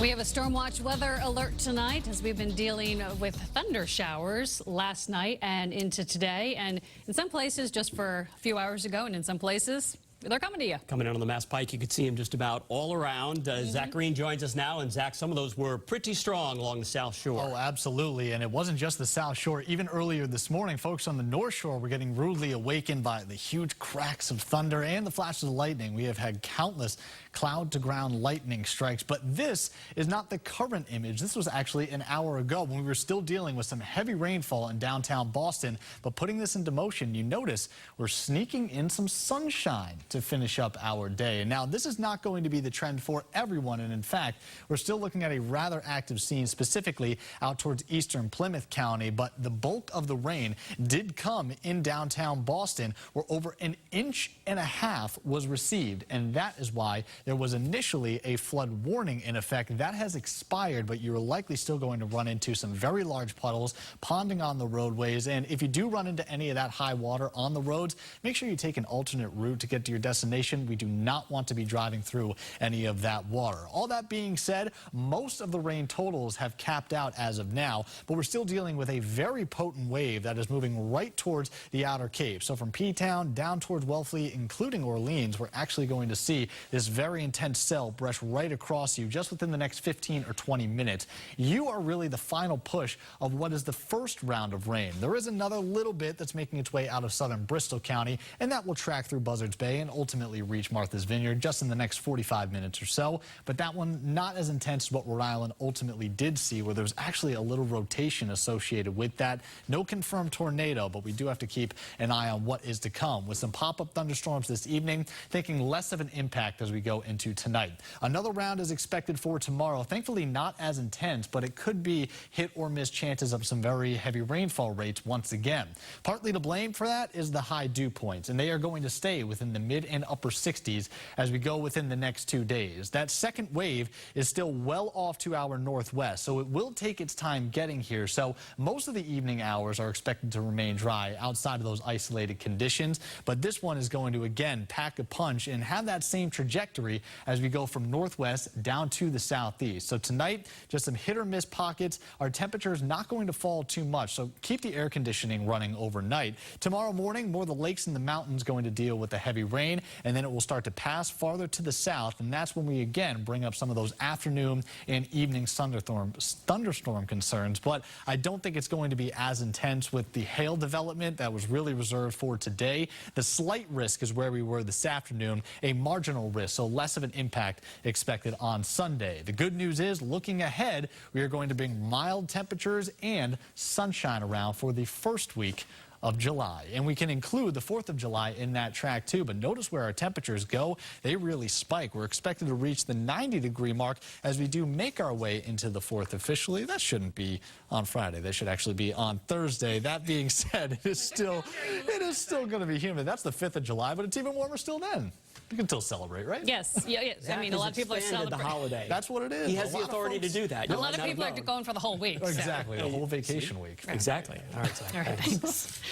We have a storm watch weather alert tonight as we've been dealing with thunder showers last night and into today. And in some places just for a few hours ago, and in some places they're coming to you. Coming in on the Mass Pike, you can see them just about all around. Zack Green joins us now. And Zack, some of those were pretty strong along the South Shore. Oh, absolutely. And it wasn't just the South Shore. Even earlier this morning, folks on the North Shore were getting rudely awakened by the huge cracks of thunder and the flashes of lightning. We have had countless cloud-to-ground lightning strikes. But this is not the current image. This was actually an hour ago when we were still dealing with some heavy rainfall in downtown Boston. But putting this into motion, you notice we're sneaking in some sunshine to finish up our day. And now this is not going to be the trend for everyone. And in fact, we're still looking at a rather active scene, specifically out towards eastern Plymouth County. But the bulk of the rain did come in downtown Boston, where over 1.5 inches was received. And that is why there was initially a flood warning in effect. That has expired, but you're likely still going to run into some very large puddles ponding on the roadways. And if you do run into any of that high water on the roads, make sure you take an alternate route to get to your destination. We do not want to be driving through any of that water. All that being said, most of the rain totals have capped out as of now, but we're still dealing with a very potent wave that is moving right towards the outer Cape. So from P-Town down towards Wellfleet, including Orleans, we're actually going to see this very intense cell brush right across you just within the next 15 or 20 minutes. You are really the final push of what is the first round of rain. There is another little bit that's making its way out of southern Bristol County, and that will track through Buzzards Bay and ultimately reach Martha's Vineyard just in the next 45 minutes or so. But that one not as intense as what Rhode Island ultimately did see, where there's actually a little rotation associated with that. No confirmed tornado, but we do have to keep an eye on what is to come with some pop-up thunderstorms this evening, thinking less of an impact as we go into tonight. Another round is expected for tomorrow. Thankfully not as intense, but it could be hit or miss chances of some very heavy rainfall rates once again. Partly to blame for that is the high dew points, and they are going to stay within the mid and upper 60s as we go within the next 2 days. That second wave is still well off to our northwest, so it will take its time getting here. So most of the evening hours are expected to remain dry outside of those isolated conditions, but this one is going to again pack a punch and have that same trajectory as we go from northwest down to the southeast. So tonight, just some hit or miss pockets. Our temperature is not going to fall too much, so keep the air conditioning running overnight. Tomorrow morning, more of the lakes and the mountains going to deal with the heavy rain, and then it will start to pass farther to the south, and that's when we again bring up some of those afternoon and evening thunderstorm concerns. But I don't think it's going to be as intense with the hail development that was really reserved for today. The slight risk is where we were this afternoon, a marginal risk, so less of an impact expected on Sunday. The good news is, looking ahead, we are going to bring mild temperatures and sunshine around for the first week of July. And we can include the 4th of July in that track too, but notice where our temperatures go. They really spike. We're expected to reach the 90-degree mark as we do make our way into the 4th officially. That shouldn't be on Friday. That should actually be on Thursday. That being said, it is still going to be humid. That's the 5th of July, but it's even warmer still then. You can still celebrate, right? Yes. Yeah, yes. I mean, a lot of people are celebrating the holiday. That's what it is. He has the authority to do that. A lot of people are going for the whole week. Exactly, So. the whole vacation week. Exactly. All right, Zach. All right, thanks.